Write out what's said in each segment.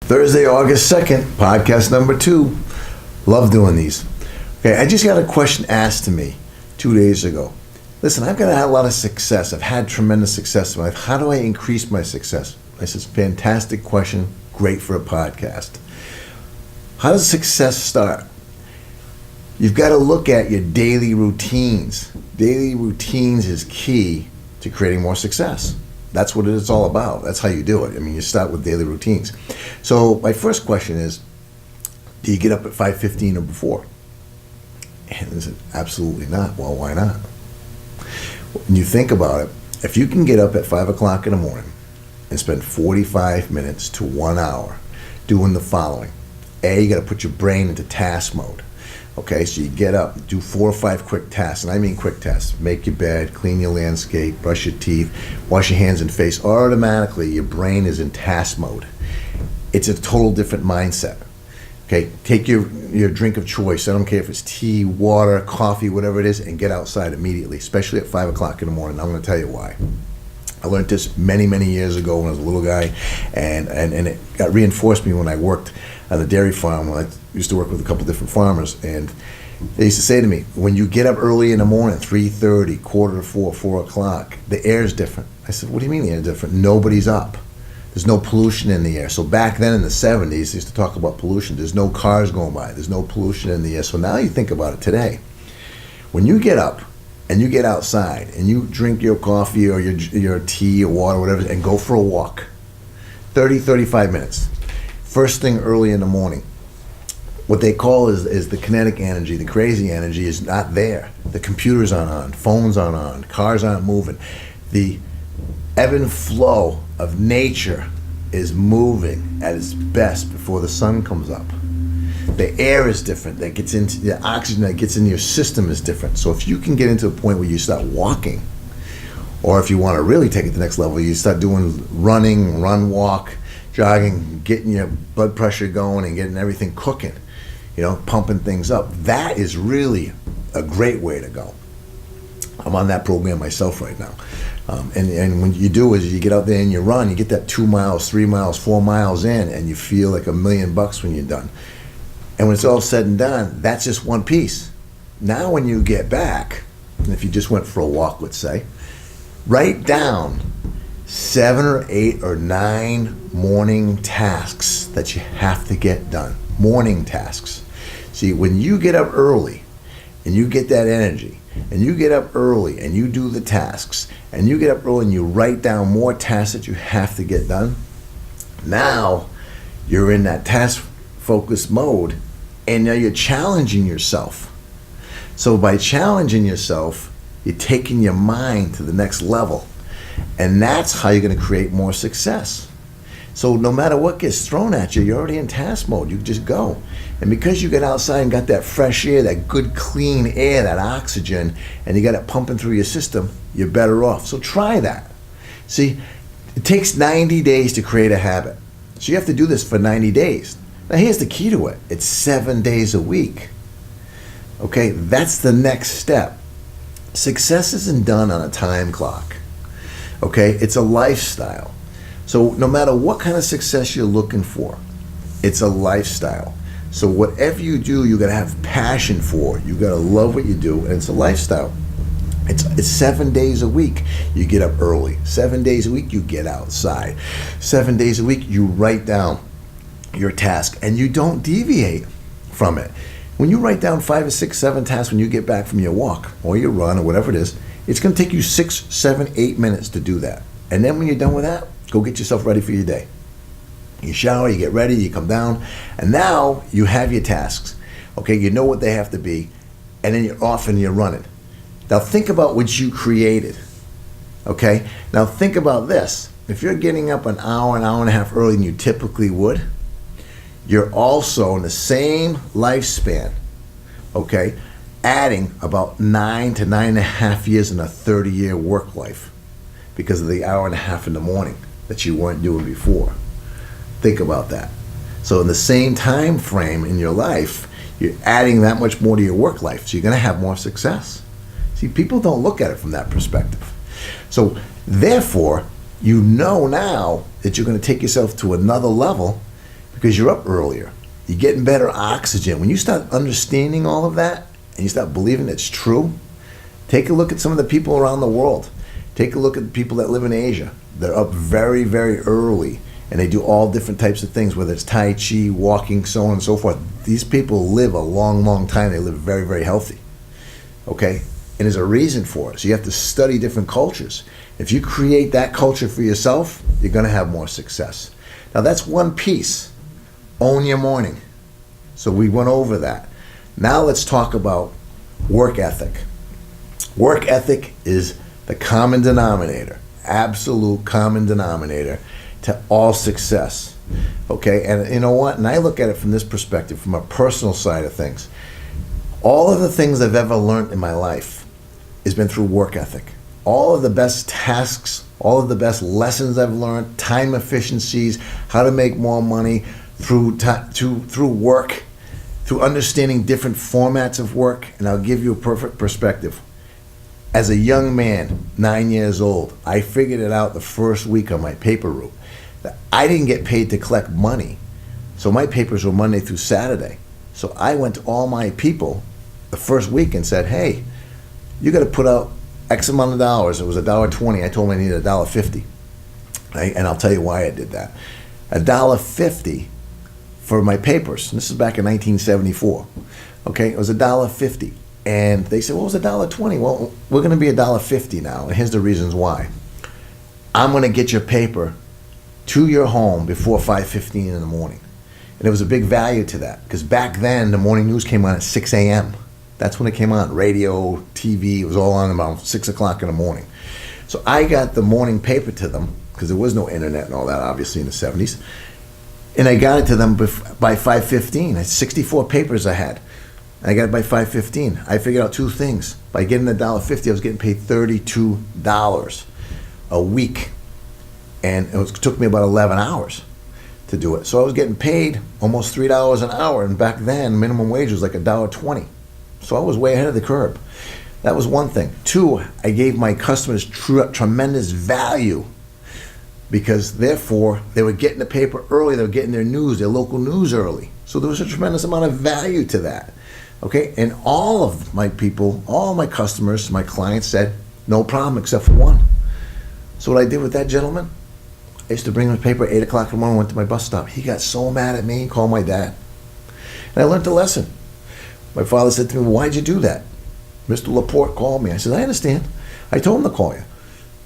Thursday, August 2nd, podcast number 2. Love doing these. Okay, I just got a question asked to me 2 days ago. Listen, I've got a lot of success. I've had tremendous success in my life. How do I increase my success? I said, fantastic question, great for a podcast. How does success start? You've got to look at your daily routines. Daily routines is key to creating more success. That's what it's all about. That's how you do it. I mean, you start with daily routines. So my first question is, do you get up at 5:15 or before? And I said, absolutely not. Well, why not? When you think about it, if you can get up at 5 o'clock in the morning and spend 45 minutes to 1 hour doing the following. A, you got to put your brain into task mode. Okay, so you get up, do 4 or 5 quick tasks, and I mean quick tasks. Make your bed, clean your landscape, brush your teeth, wash your hands and face. Automatically, your brain is in task mode. It's a total different mindset. Okay, take your drink of choice. I don't care if it's tea, water, coffee, whatever it is, and get outside immediately, especially at 5 o'clock in the morning. I'm going to tell you why. I learned this many, many years ago when I was a little guy, and it got reinforced me when I worked at a dairy farm. I used to work with a couple different farmers, and they used to say to me, when you get up early in the morning, 3:30, 3:45, 4 o'clock, the air is different. I said, what do you mean the air is different? Nobody's up. There's no pollution in the air. So back then in the 70s, they used to talk about pollution. There's no cars going by. There's no pollution in the air. So now you think about it today. When you get up and you get outside and you drink your coffee or your tea or water, whatever, and go for a walk, 35 minutes. First thing early in the morning. What they call is the kinetic energy, the crazy energy is not there. The computers aren't on, phones aren't on, cars aren't moving. The ebb and flow of nature is moving at its best before the sun comes up. The air is different. That gets into the oxygen that gets into your system is different. So if you can get into a point where you start walking, or if you want to really take it to the next level, you start doing running, walk, jogging, getting your blood pressure going and getting everything cooking, pumping things up. That is really a great way to go. I'm on that program myself right now. And what you do is you get out there and you run, you get that 2 miles, 3 miles, 4 miles in, and you feel like $1 million when you're done. And when it's all said and done, that's just one piece. Now when you get back, and if you just went for a walk, let's say, write down 7 or 8 or 9 morning tasks that you have to get done. Morning tasks. See, when you get up early and you get that energy, and you get up early and you do the tasks, and you get up early and you write down more tasks that you have to get done, now you're in that task focused mode, and now you're challenging yourself. So by challenging yourself, you're taking your mind to the next level, and that's how you're going to create more success. So no matter what gets thrown at you, you're already in task mode. You just go. And because you get outside and got that fresh air, that good clean air, that oxygen, and you got it pumping through your system, you're better off. So try that. See, it takes 90 days to create a habit. So you have to do this for 90 days. Now here's the key to it. It's 7 days a week. Okay, that's the next step. Success isn't done on a time clock. Okay, it's a lifestyle. So no matter what kind of success you're looking for, it's a lifestyle. So whatever you do, you got to have passion for. You got to love what you do, and it's a lifestyle. It's 7 days a week. You get up early. 7 days a week, you get outside. 7 days a week, you write down your task, and you don't deviate from it. When you write down 5 or 6, 7 tasks when you get back from your walk or your run or whatever it is, it's going to take you 6, 7, 8 minutes to do that. And then when you're done with that, go get yourself ready for your day. You shower, you get ready, you come down, and now you have your tasks. Okay, you know what they have to be, and then you're off and you're running. Now think about what you created. Okay, now think about this. If you're getting up an hour and a half earlier than you typically would, you're also in the same lifespan, okay, adding about 9 to 9.5 years in a 30-year work life because of the hour and a half in the morning that you weren't doing before. Think about that. So in the same time frame in your life, you're adding that much more to your work life, so you're going to have more success. See, people don't look at it from that perspective. So therefore, you know now that you're going to take yourself to another level because you're up earlier. You're getting better oxygen. When you start understanding all of that and you start believing it's true, take a look at some of the people around the world. Take a look at the people that live in Asia. They're up very, very early, and they do all different types of things, whether it's Tai Chi, walking, so on and so forth. These people live a long, long time. They live very, very healthy. Okay? And there's a reason for it. So you have to study different cultures. If you create that culture for yourself, you're going to have more success. Now, that's one piece. Own your morning. So we went over that. Now let's talk about work ethic. Work ethic is the common denominator, absolute common denominator to all success. Okay, and you know what? And I look at it from this perspective, from a personal side of things. All of the things I've ever learned in my life has been through work ethic. All of the best tasks, all of the best lessons I've learned, time efficiencies, how to make more money, through work, through understanding different formats of work. And I'll give you a perfect perspective. As a young man, 9 years old, I figured it out the first week on my paper route. That I didn't get paid to collect money. So my papers were Monday through Saturday. So I went to all my people the first week and said, hey, you got to put out X amount of dollars. It was $1.20. I told them I needed $1.50. Right? And I'll tell you why I did that. $1.50 for my papers. And this is back in 1974. Okay, it was $1.50. And they said, well, it was $1.20. Well, we're going to be $1.50 now. And here's the reasons why. I'm going to get your paper to your home before 5:15 in the morning. And there was a big value to that. Because back then, the morning news came on at 6 a.m. That's when it came on. Radio, TV, it was all on about 6 o'clock in the morning. So I got the morning paper to them, because there was no internet and all that, obviously, in the 70s. And I got it to them by 5:15. I had 64 papers I had. And I got it by 5:15. I figured out two things. By getting $1.50, I was getting paid $32 a week. And it took me about 11 hours to do it. So I was getting paid almost $3 an hour. And back then, minimum wage was like $1.20. So I was way ahead of the curve. That was one thing. Two, I gave my customers tremendous value, because therefore they were getting the paper early, they were getting their news, their local news early. So there was a tremendous amount of value to that. Okay, and all of my people, all my customers, my clients said, no problem except for one. So what I did with that gentleman, I used to bring him the paper at 8 o'clock in the morning, went to my bus stop. He got so mad at me, called my dad. And I learned a lesson. My father said to me, well, why'd you do that? Mr. Laporte called me. I said, I understand. I told him to call you.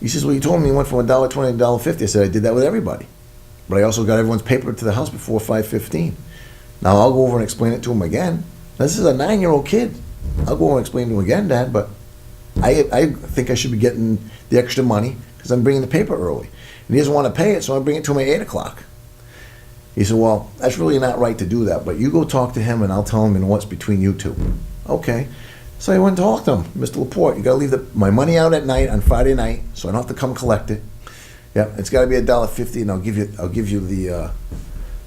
He says, well, you told me you went from $1.20 to $1.50. I said, I did that with everybody. But I also got everyone's paper to the house before 5:15. Now I'll go over and explain it to him again. This is a 9-year-old kid. I'll go over and explain to him again, Dad, but I think I should be getting the extra money because I'm bringing the paper early. And he doesn't want to pay it, so I bring it to him at 8 o'clock. He said, well, that's really not right to do that, but you go talk to him and I'll tell him, you know, what's between you two. Okay. So I went and talked to him. Mr. Laporte, you got to leave my money out at night on Friday night, so I don't have to come collect it. Yeah, it's got to be $1.50, and I'll give you the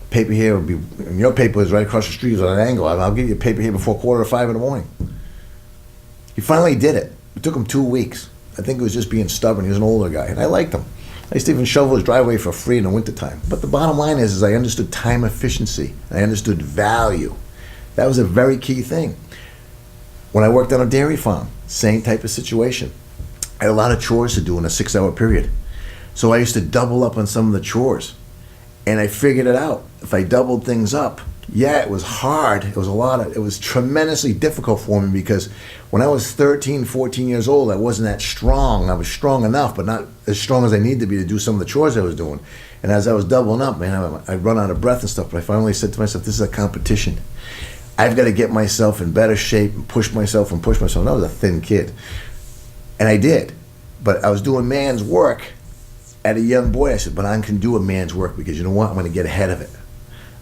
paper here. And your paper is right across the street on an angle. I'll give you a paper here before 4:45 in the morning. He finally did it. It took him 2 weeks. I think it was just being stubborn. He was an older guy, and I liked him. I used to even shovel his driveway for free in the wintertime. But the bottom line is I understood time efficiency. I understood value. That was a very key thing. When I worked on a dairy farm, same type of situation. I had a lot of chores to do in a 6-hour period. So I used to double up on some of the chores. And I figured it out. If I doubled things up, yeah, it was hard. It was tremendously difficult for me because when I was 13, 14 years old, I wasn't that strong. I was strong enough, but not as strong as I needed to be to do some of the chores I was doing. And as I was doubling up, man, I'd run out of breath and stuff, but I finally said to myself, this is a competition. I've got to get myself in better shape and push myself. And I was a thin kid. And I did. But I was doing man's work at a young boy. I said, but I can do a man's work because you know what? I'm going to get ahead of it.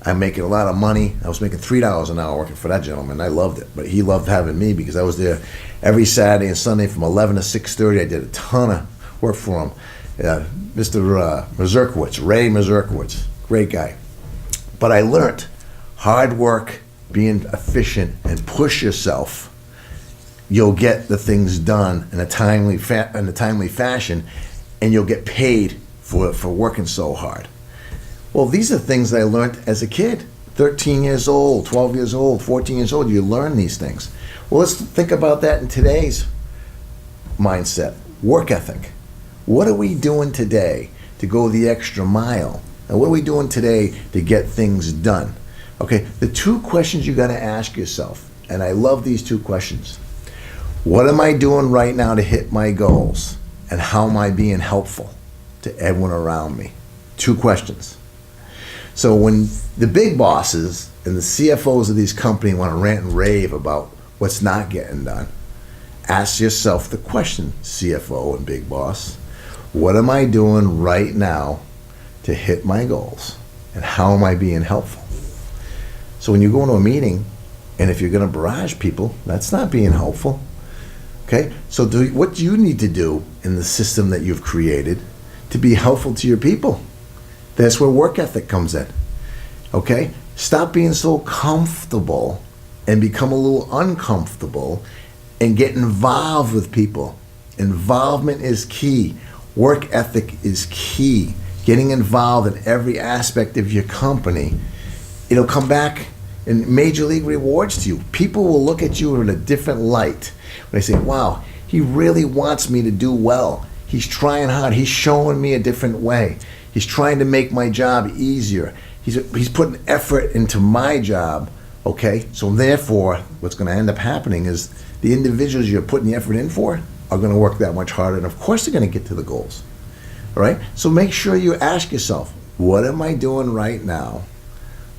I'm making a lot of money. I was making $3 an hour working for that gentleman. I loved it. But he loved having me because I was there every Saturday and Sunday from 11 to 6:30. I did a ton of work for him. Mr. Mazurkowitz, Ray Mazurkowitz, great guy. But I learned hard work, being efficient, and push yourself. You'll get the things done in a timely fashion, and you'll get paid for working so hard. Well, these are things that I learned as a kid. 13 years old, 12 years old, 14 years old, you learn these things. Well, let's think about that in today's mindset. Work ethic. What are we doing today to go the extra mile? And what are we doing today to get things done? Okay, the two questions you got to ask yourself, and I love these two questions. What am I doing right now to hit my goals? And how am I being helpful to everyone around me? Two questions. So when the big bosses and the CFOs of these companies want to rant and rave about what's not getting done, ask yourself the question, CFO and big boss, what am I doing right now to hit my goals? And how am I being helpful? So when you go into a meeting, and if you're going to barrage people, that's not being helpful. Okay? So what do you need to do in the system that you've created to be helpful to your people? That's where work ethic comes in. Okay? Stop being so comfortable and become a little uncomfortable and get involved with people. Involvement is key. Work ethic is key. Getting involved in every aspect of your company, it'll come back in major league rewards to you. People will look at you in a different light. When they say, wow, he really wants me to do well. He's trying hard. He's showing me a different way. He's trying to make my job easier. He's putting effort into my job, okay? So therefore, what's going to end up happening is the individuals you're putting the effort in for are going to work that much harder, and of course they're going to get to the goals, all right? So make sure you ask yourself, what am I doing right now,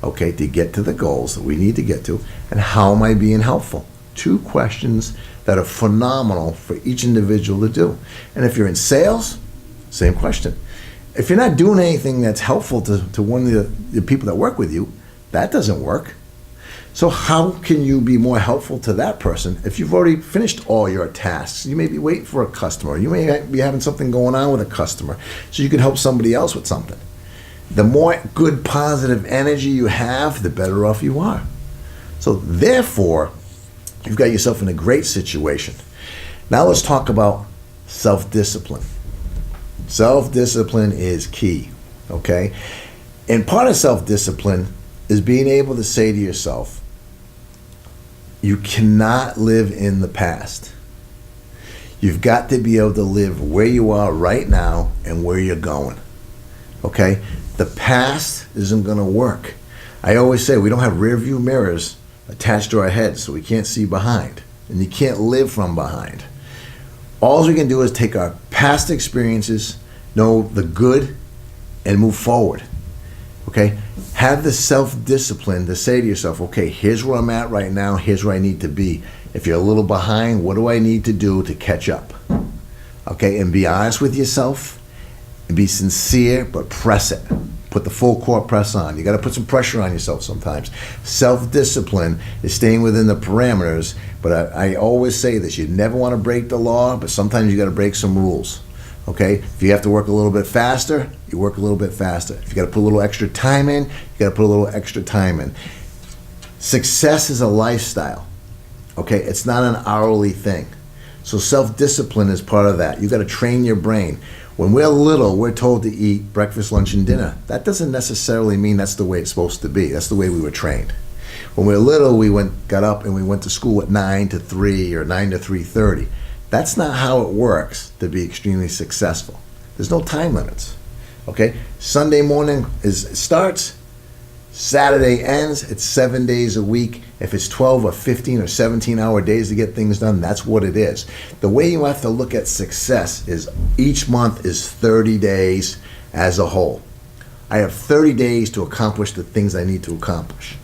okay, to get to the goals that we need to get to, and how am I being helpful? Two questions that are phenomenal for each individual to do. And if you're in sales, same question. If you're not doing anything that's helpful to one of the people that work with you, that doesn't work. So how can you be more helpful to that person if you've already finished all your tasks? You may be waiting for a customer. You may be having something going on with a customer, so you can help somebody else with something. The more good, positive energy you have, the better off you are. So therefore, you've got yourself in a great situation. Now let's talk about self-discipline. Self-discipline is key, okay? And part of self-discipline is being able to say to yourself, you cannot live in the past. You've got to be able to live where you are right now and where you're going, okay? The past isn't going to work. I always say we don't have rear view mirrors attached to our heads, so we can't see behind, and you can't live from behind. All we can do is take our past experiences, know the good, and move forward. Okay? Have the self-discipline to say to yourself, okay, here's where I'm at right now, here's where I need to be. If you're a little behind, what do I need to do to catch up? Okay? And be honest with yourself, and be sincere, but press it. Put the full court press on. You got to put some pressure on yourself sometimes. Self-discipline is staying within the parameters, but I always say this, you never want to break the law, but sometimes you got to break some rules. Okay? If you have to work a little bit faster, you work a little bit faster. If you got to put a little extra time in, you got to put a little extra time in. Success is a lifestyle. Okay? It's not an hourly thing. So self-discipline is part of that. You got to train your brain. When we're little, we're told to eat breakfast, lunch, and dinner. That doesn't necessarily mean that's the way it's supposed to be. That's the way we were trained. When we were little, we got up and we went to school at 9 to 3 or 9 to 3:30. That's not how it works to be extremely successful. There's no time limits. Okay? Sunday morning starts, Saturday ends. It's 7 days a week. If it's 12 or 15 or 17-hour days to get things done, that's what it is. The way you have to look at success is each month is 30 days as a whole. I have 30 days to accomplish the things I need to accomplish.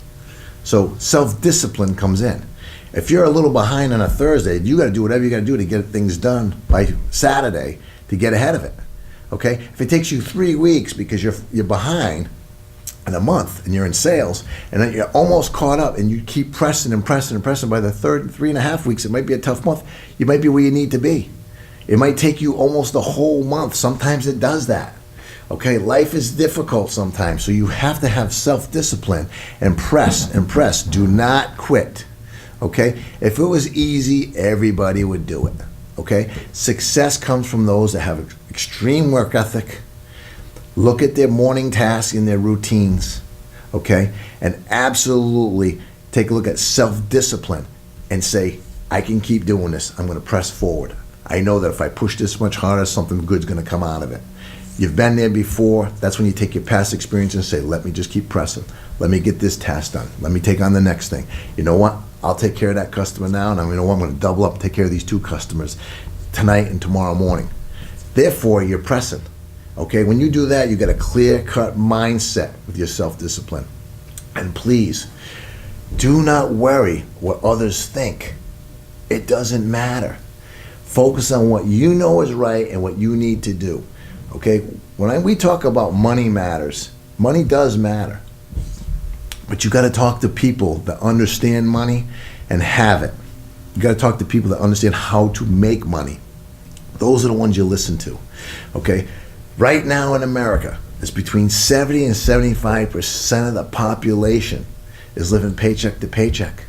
So self-discipline comes in. If you're a little behind on a Thursday, you got to do whatever you got to do to get things done by Saturday to get ahead of it. Okay? If it takes you 3 weeks because you're behind in a month and you're in sales and then you're almost caught up and you keep pressing and pressing and pressing, by the third 3.5 weeks, it might be a tough month. You might be where you need to be. It might take you almost a whole month. Sometimes it does that. Okay, life is difficult sometimes, so you have to have self-discipline and press and press. Do not quit. Okay, if it was easy, everybody would do it. Okay, success comes from those that have extreme work ethic, Look at their morning tasks and their routines, okay? And absolutely take a look at self-discipline and say, I can keep doing this. I'm going to press forward. I know that if I push this much harder, something good's going to come out of it. You've been there before. That's when you take your past experience and say, let me just keep pressing. Let me get this task done. Let me take on the next thing. You know what? I'll take care of that customer now, and I'm going to double up and take care of these 2 customers tonight and tomorrow morning. Therefore, you're pressing. Okay, when you do that, you get a clear-cut mindset with your self-discipline. And please, do not worry what others think. It doesn't matter. Focus on what you know is right and what you need to do. Okay, when we talk about money matters, money does matter. But you got to talk to people that understand money and have it. You got to talk to people that understand how to make money. Those are the ones you listen to. Okay, right now in America, it's between 70 and 75% of the population is living paycheck to paycheck.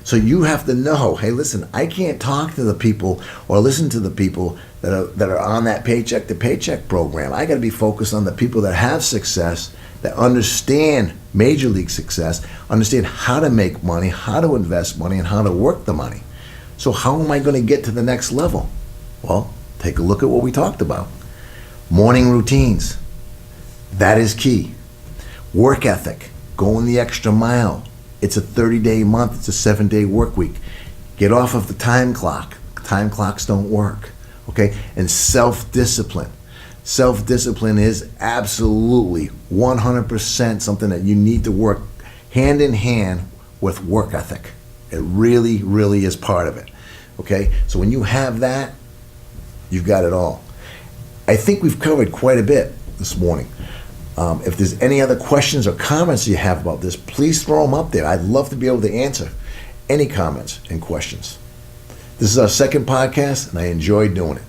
So you have to know, hey, listen, I can't talk to the people or listen to the people that are on that paycheck to paycheck program. I got to be focused on the people that have success, that understand major league success, understand how to make money, how to invest money, and how to work the money. So how am I going to get to the next level? Well, take a look at what we talked about. Morning routines. That is key. Work ethic. Going the extra mile. It's a 30-day month. It's a 7-day work week. Get off of the time clock. Time clocks don't work. Okay? And self-discipline. Self-discipline is absolutely 100% something that you need to work hand in hand with work ethic. It really, really is part of it. Okay? So when you have that, you've got it all. I think we've covered quite a bit this morning. If there's any other questions or comments you have about this, please throw them up there. I'd love to be able to answer any comments and questions. This is our second podcast, and I enjoyed doing it.